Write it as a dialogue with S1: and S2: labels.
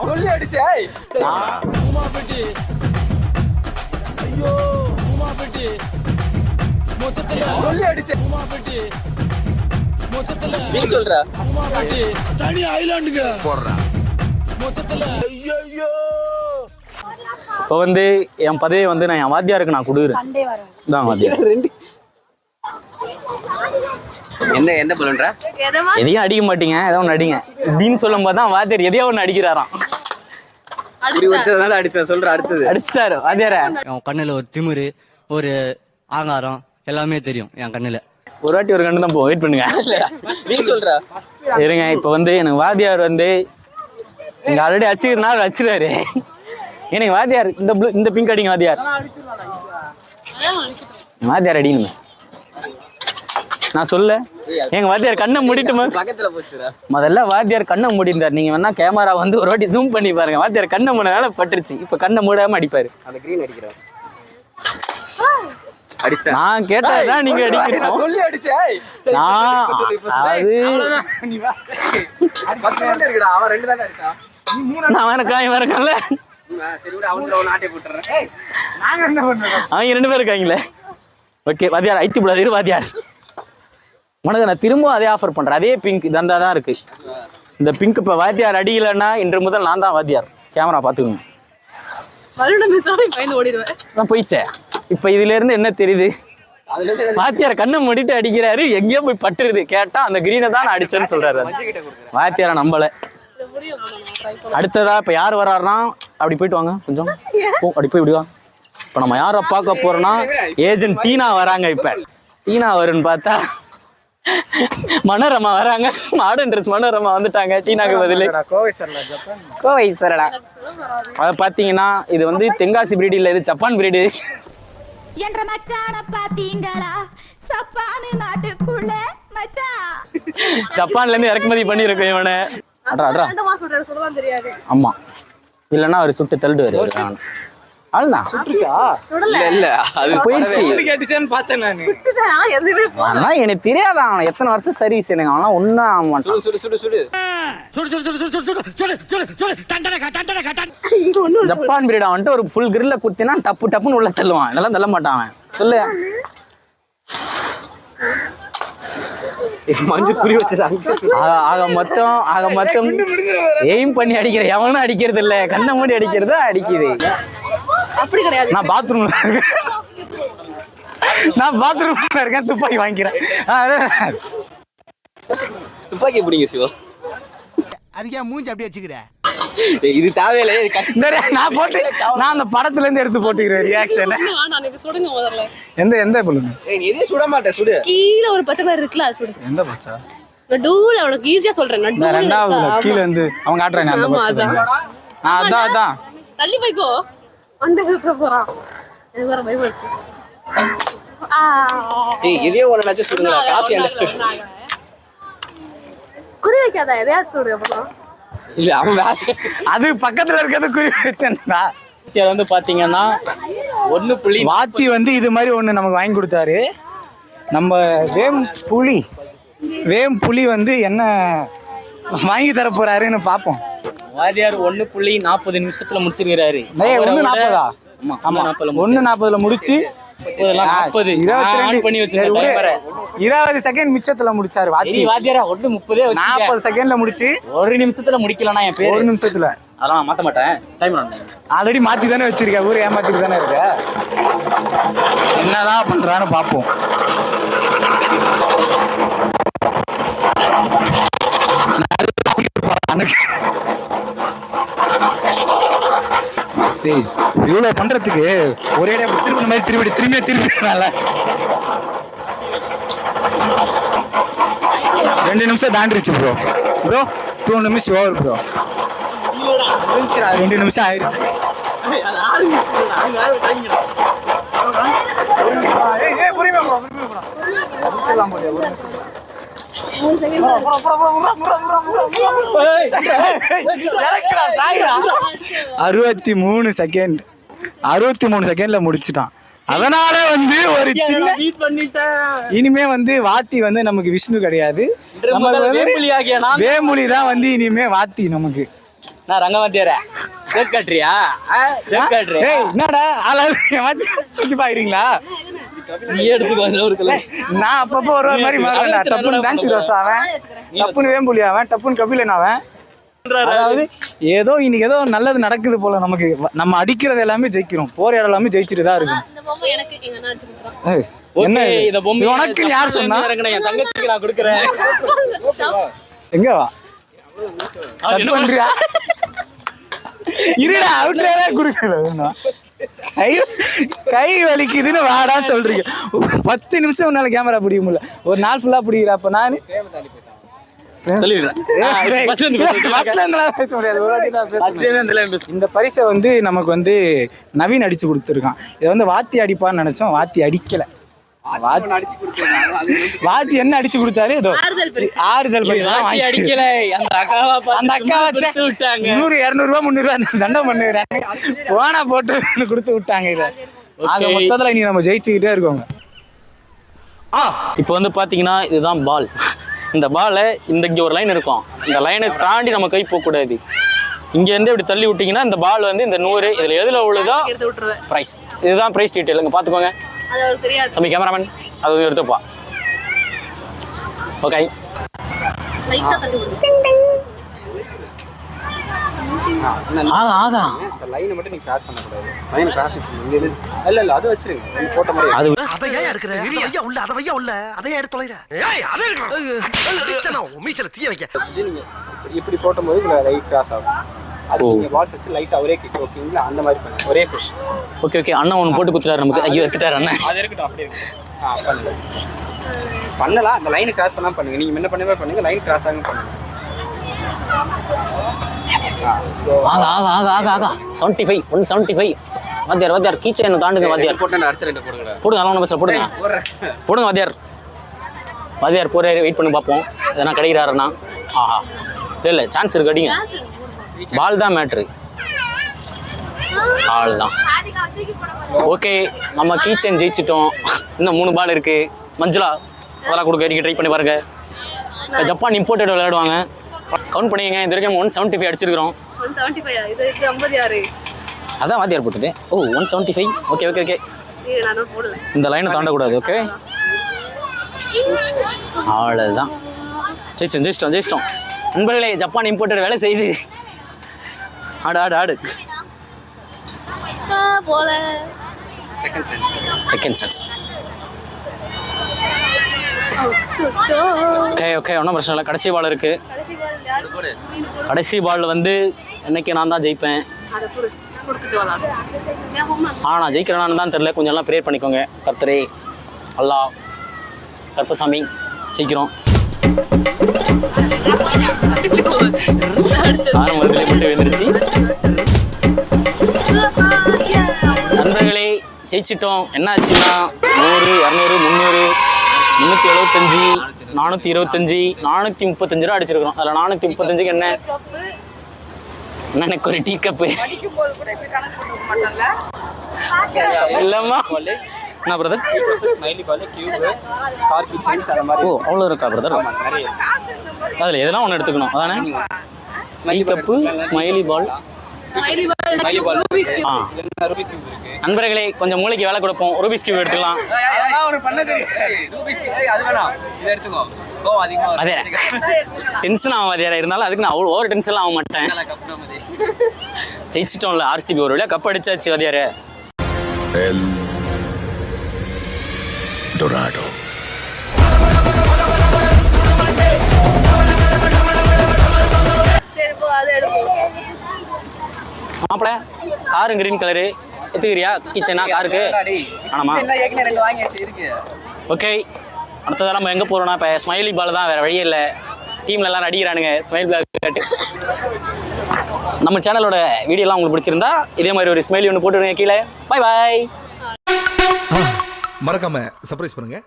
S1: சொல்லி அடிச்சே.
S2: உமா பெட்டி. ஐயோ உமா பெட்டி. மொத்தத்துல
S1: சொல்லி அடிச்சே.
S2: உமா பெட்டி. மொத்தத்துல
S1: நீ சொல்ற.
S2: உமா பெட்டி. தனி ஐலாண்டுங்க போடுறா. மொத்தத்துல ஐயோ.
S3: இப்போ வந்து என் பதவியை வந்து நான் என் வாத்தியாருக்கு நான் கொடுக்குறேன். தான் வாத்தியார்
S1: என்ன பண்ணுற?
S3: எதையும் அடிக்க மாட்டீங்க, ஏதோ ஒன்று அடிங்க அப்படின்னு சொல்லும் போது தான் வாத்தியார் எதையோ ஒன்று அடிக்கிறாராம்.
S1: அடிச்ச சொல்ற அடுத்தது
S3: அடிச்சிட்டாரு வாத்தியார.
S4: என் கண்ணுல ஒரு திமிரு, ஒரு ஆங்காரம் எல்லாமே தெரியும் என் கண்ணுல.
S3: ஒரு வாட்டி ஒரு கண்டு தான் போ, வெயிட் பண்ணுங்க.
S1: நீ சொல்ற
S3: இருங்க. இப்போ வந்து எனக்கு வாத்தியார் வந்து இங்க ஆல்ரெடி அடிச்சுக்கிறனால அடிச்சிடாரு. எனக்கு வாத்தியார் இந்த பிங்க் அடிங்க வாத்தியார். வாத்தியார் அடிக்கணுமே நான் சொல்ல. எங்க வாத்தியார் கண்ணை மூடிட்டு
S1: பக்கத்துல போச்சுடா.
S3: முதல்ல வாத்தியார் கண்ணை மூடிருந்தார். நீங்க வேணா கேமரா வந்து ஒரு வாட்டி ஜூம் பண்ணி பாருங்க. வாத்தியார் கண்ணை மூடனால பட்டுருச்சு. இப்ப கண்ணை மூடாம அடிப்பாரு.
S1: அந்த கிரீன் அடிக்கிறார்.
S3: நான் கேட்டதான் நீங்க அடிக்கணும்.
S1: சொல்லி அடிச்சே.
S3: நான் அது
S1: அவன் 2 தானே இருக்கான்.
S3: நான் வேணக்காய் வரக்கல.
S1: சரி விடு, அவனுக்கு ஒரு நாட்டை போட்டுறேன். நாங்க என்ன பண்றோம்?
S3: அவங்க 2 பேரும் இருக்காங்களே. ஓகே வாத்தியார் ஐத்தி கூடாது. வாத்தியார் உனக்கு நான் திரும்ப அதே ஆஃபர் பண்றேன். அதே பிங்க் தந்தா தான் இருக்கு. இந்த பிங்க் இப்ப வாத்தியார் அடிக்கலைன்னா இன்று முதல் நான் தான் வாத்தியார். கேமரா பாத்துக்கோங்க. நான் போயிச்சே. இப்ப இதுல இருந்து என்ன தெரியுது? வாத்தியார் கண்ணை மூடிட்டு அடிக்கிறாரு. எங்கேயோ போய் பட்டுருது. கேட்டா அந்த கிரீனை தான் நான் அடிச்சேன்னு சொல்றாரு. வாத்தியார நம்பல. அடுத்ததா இப்ப யார் வர்றாருன்னா அப்படி போயிட்டு வாங்க கொஞ்சம். அப்படி போய் விடுவா. இப்ப நம்ம யார பார்க்க போறோம்னா ஏஜென்ட் டீனா வராங்க. இப்ப டீனா வருன்னு பார்த்தா மனோரமா வராங்க. மாடர்ன் ட்ரெஸ் மனோரமா வந்துட்டாங்க. டீனாக்கு பதில் கோவை சரடா. அதை பார்த்தீங்கன்னா இது வந்து தென்காசி பிரீடு இல்லை, இது ஜப்பான் பிரீடு.
S5: என்ற மச்சான பாத்தீங்களா சப்பான் நாட்டுக்குள்ள மச்சான்
S3: ஜப்பான்ல இருந்து இறக்குமதி பண்ணிருக்கோம் இவனை. ஆமா இல்லன்னா அவர் சுட்டு தள்ளிடுவாரு. அதுதான்
S1: இல்ல அது
S3: போயிடுச்சு.
S1: கேட்டுச்சேன்னு பார்த்தேன் நானு.
S3: ஆனா எனக்கு தெரியாதான் அவன் எத்தனை வருஷம் சர்வீஸ். எனக்கு அவனா ஒன்னும் ஆக மாட்டான். ஜப்பான் பிரீடா வந்துட்டு ஒரு ஃபுல் கிரில்ல குத்தினா டப்பு டப்புன்னு உள்ள தள்ளுவான். இதெல்லாம் தள்ள மாட்டான் அவன். சொல்லு
S1: மஞ்சு குறி வச்சது.
S3: ஆக மொத்தம் எய்ம் பண்ணி அடிக்கிற எவனும் அடிக்கிறது இல்ல. கண்ணை மூடி அடிக்கிறது அடிக்குது.
S5: அப்படி கிடையாது.
S3: நான் பாத்ரூம்ல இருக்கேன். துப்பாக்கி வாங்கிக்கிறேன்.
S1: துப்பாக்கி பிடிங்க சிவா.
S6: அதுக்கே மூஞ்சி அப்படியே வச்சுக்கிறேன்.
S1: இது தேவையில்லை.
S3: நான் அந்த படத்துல இருந்து எடுத்து போட்டுக்கிறேன் ரியாக்ஷன். எந்த பொண்ணுங்க?
S1: நீ எதையும் சுட மாட்டேன். சுடு.
S5: கீழ ஒரு பச்சை கலர் இருக்குல்ல, சுடு.
S3: எந்த பச்சை?
S5: நடுவுல அவனுக்கு ஈஸியா சொல்றேன். நடுவுல
S3: ரெண்டாவதுல கீழ இருந்து அவங்க காட்டுறாங்க அந்த பச்சை. அதான்
S5: தள்ளி போய்க்கோ. அந்த பக்கம் போறான். எனக்கு வர பயம் இருக்கு.
S1: எதையோ ஒண்ணு நச்சு சுடுங்க. காசு
S5: குறி வைக்காத, எதையாச்சும் சுடு. அப்புறம்
S1: இல்ல அவன்
S3: அது பக்கத்துல இருக்கிறது குறி வச்சா வந்து பாத்தீங்கன்னா 1 வாத்தி வந்து இது மாதிரி ஒண்ணு நமக்கு வாங்கி கொடுத்தாரு. நம்ம வேம் புலி வந்து என்ன வாங்கி தர போறாருன்னு பாப்போம். வாத்தியார் 1.40 நிமிஷத்துல முடிச்சிருக்கிறாரு. 1:40? ஆமா 1:40 முடிச்சு 20 செகண்ட் மிச்சத்துல முடிச்சாரு. வாத்தியாரா 1:30 40 செகண்ட்ல முடிச்சு 1 நிமிஷத்துல முடிக்கலன்னா என் பேர் 1 நிமிஷத்துல. அதெல்லாம் மாத்த மாட்டேன். டைம் ஆல்ரெடி மாத்தி தானே வச்சிருக்க. ஊரை ஏமாத்திட்டு தானே இருக்க. என்னதான் பண்றான்னு பாப்போம். இவ்வளவு பண்றதுக்கு ஒரே திரும்ப மாதிரி திரும்பினால 2 நிமிஷம் தாண்டிருச்சு ப்ரோ. 2 நிமிஷம் ஓவர் ப்ரோ. 2 நிமிஷம் ஆயிடுச்சு. அறுபத்தி மூணு செகண்ட்ல முடிச்சுட்டான். அதனால வந்து ஒரு சின்ன இனிமே வந்து வாத்தி வந்து நமக்கு விஷ்ணு கிடையாது. வேமொழி தான் வந்து இனிமே வாத்தி நமக்கு. நான் ரங்கவாத்தியாரே ஜோக் காட்டுறியா ஜோக் காட்டுறியா
S7: ஏய் என்னடா ஆளாளு வச்சு பாக்குறீங்களா
S3: நீ எடுத்துக்கோ ஒரு கலை
S7: நான் அப்பப்போ ஒரு மாதிரி மாறுவேன்டா டப்புன்னு டான்ஸ் ரோஸ் அவன் டப்புன்னு வேம்புலி அவன் டப்புன்னு கபிலன் அவன் அதாவது ஏதோ இன்னைக்கு ஏதோ நல்லது நடக்குது போல நமக்கு நம்ம அடிக்கிறது எல்லாமே ஜெயிக்கிறோம் போற இடம் எல்லாமே ஜெயிச்சுட்டு தான் இருக்கும்
S5: இந்த பொம்மை எனக்கு எங்க அண்ணா அடிச்சு கொடுத்தான்.
S7: என்ன
S3: இந்த பொம்மை
S7: உனக்கு யார் சொன்னா
S3: என் தங்கச்சிக்கு நான் கொடுக்குறேன்
S7: எங்க வா கட் பண்றியா இருடா அவுட்ல குடுக்கல கை வலிக்குதுன்னு வாடா சொல்றீங்க 10 நிமிஷம் உன்னால கேமரா பிடிக்க முடியல ஒரு நாள் ஃபுல்லா பிடிக்கிற அப்ப நானு இந்த பரிசை வந்து நமக்கு வந்து நவீன் அடிச்சு கொடுத்துருக்கான். இதை வந்து வாத்தி அடிப்பான்னு நினைச்சோம், வாத்தி அடிக்கல. வாத்தி என்ன அடிச்சு கொடுத்தாரு? ஆறுதல் பரிசு
S3: அடிக்கல.
S7: அந்த அக்கா வச்சு 100 200 ரூபா 300 ரூபா தண்டம் பண்ணுறாங்க. போனா போட்டு கொடுத்து விட்டாங்க. இதை ஆக மொத்தத்துல இனி நம்ம ஜெயிச்சுக்கிட்டே இருக்கோங்க.
S3: இப்போ வந்து பாத்தீங்கன்னா இதுதான் பால். இந்த பாலை இங்கே ஒரு லைன் இருக்கும், இந்த லைனை தாண்டி நம்ம கை போகக்கூடாது. இங்கேருந்து இப்படி தள்ளி விட்டிங்கன்னா இந்த பால் வந்து இந்த 100 இதில் எதில் உள்ளதோ ப்ரைஸ். இதுதான் ப்ரைஸ் டீட்டெயில். இங்கே பார்த்துக்கோங்க தம்பி கேமராமேன், அது வந்து எடுத்துப்பா. ஓகே ஆகா
S1: லைனை மட்டும் நீ கிராஸ் பண்ணக்கூடாது. லைனை கிராஸ் இல்ல அது வச்சிருங்க போட்ட மாதிரி. அது
S8: அதையே எடுக்கற ஐயா உள்ள அதையே உள்ள அதையே எடுத்து தொலைற. ஏய் அதே எடுக்கணும் மீச்சல தீய வைக்க.
S1: நீங்க இப்படி போடும்போது இதுல லைட் கிராஸ் ஆகும். அது நீங்க பால்ஸ் வச்சு லைட் ஒரே கிக் ஓகேங்களா? அந்த மாதிரி பண்ணுங்க, ஒரே புஷ்.
S3: ஓகே ஓகே அண்ணா ஒன்று போட்டு குத்துறாரு நமக்கு. ஐயோ எடுத்துட்டாரு அண்ணா.
S1: அது இருக்கட்டும், அப்படியே பண்ணுங்க. பண்ணலாம், அந்த லைனை கிராஸ் பண்ணாம பண்ணுங்க. நீங்க என்ன பண்ணவே பண்ணுங்க, லைன் கிராஸ் ஆகும் பண்ணுங்க.
S3: ஆகா ஆகா ஆகா ஆகா ஆகா 75 175. வாத்தியார் கீச்சை என்ன தாண்டுங்க வாத்தியார்.
S1: போட்டு அடுத்த ரெண்டு போடுங்க.
S3: போடுங்க அதெல்லாம் ஒன்றும் பிரச்சனை, போடுங்க வாத்தியார் போறாரு. வெயிட் பண்ணி பார்ப்போம் எதனா கிடைக்கிறாருண்ணா. ஆஹா இல்லை சான்ஸ் இருக்கு, அடிங்க. பால் தான் மேட்ரு, பால் தான். ஓகே நம்ம கீச்சன் ஜெயிச்சிட்டோம். இன்னும் 3 பால் இருக்கு. மஞ்சுளா அதெல்லாம் கொடுக்க நீங்கள் ட்ரை பண்ணி பாருங்க. ஜப்பான் இம்போர்ட்டட் விளையாடுவாங்க. கவுண்ட் பண்ணிங்க. இது வரைக்கும் 175 அடிச்சிருக்கிறோம்.
S5: 175 இது 50 யாரு?
S3: அதான் வாத்தியார் போட்டது. ஓ 175. ஓகே ஓகே ஓகே
S5: நான் போடல.
S3: இந்த லைனை தாண்டக்கூடாது. ஓகே அவ்வளோதான். ஜெயிச்சிட்டோம். நண்பர்களே ஜப்பான் இம்போர்ட்டட் வேலை செய்து. ஆடு
S5: போல
S3: செகண்ட் சான்ஸ். ஓகே ஒன்றும் பிரச்சனை இல்லை. கடைசி பால் இருக்கு. கடைசி பால் வந்து இன்னைக்கு நான் தான் ஜெயிப்பேன். நான் ஜெயிக்கிறேன்னு தான் தெரியல. கொஞ்சம் எல்லாம் ப்ரேயர் பண்ணிக்கோங்க. கர்த்தரே அல்லாஹ் கருப்பசாமி ஜெயிக்கிறோம். ஆரம்பத்திலே மட்டும் வந்துருச்சு. நண்பர்களே ஜெயிச்சிட்டோம். என்ன ஆச்சுன்னா 100 200 300 375 425 435 ரூபா அடிச்சிருக்கிறோம். அதில் 435க்கு என்ன எனக்கு ஒரு டீ கப்பு இல்லம்மா. என்ன பிரதர்?
S1: ஸ்மைலி பால், கியூப், கார் கிச்சன்ஸ் அந்த மாதிரி.
S3: ஓ அவ்வளோ இருக்கா பிரதர்? அதில் எதெல்லாம் ஒன்று எடுத்துக்கணும் அதானே? டீ கப்பு, ஸ்மைலி பால். நண்பர்களே கொஞ்சம் மூளைக்கு வேலை கொடுப்போம். ரூபிக்ஸ் கியூப் எடுத்துக்கலாம். அதே டென்ஷன் ஆகும் வாத்தியாரா. இருந்தாலும் அதுக்கு நான் அவ்வளோ ஓவர் டென்ஷன்லாம் ஆக மாட்டேன். ஜெயிச்சிட்டோம்ல RCB ஒரு வழியாக கப் அடிச்சாச்சு வாத்தியாரே.
S9: Dorado.
S3: மாப்பிள காரு கிரீன் கலரு எடுத்துக்கிறியா? கிச்சனா காருக்கு ஆனாமா? ஓகே அடுத்ததான் நம்ம எங்கே போகிறோம்னா இப்போ ஸ்மைலி பால் தான், வேறு வழி இல்லை. டீமில் எல்லாம் அடிக்கிறானுங்க ஸ்மைல் பால் கேட்டு. நம்ம சேனலோட வீடியோலாம் உங்களுக்கு பிடிச்சிருந்தா இதே மாதிரி ஒரு ஸ்மைலி ஒன்று போட்டுவிடுங்க கீழே. பாய் பாய்.
S9: மறக்காம சர்ப்ரைஸ் பண்ணுங்க.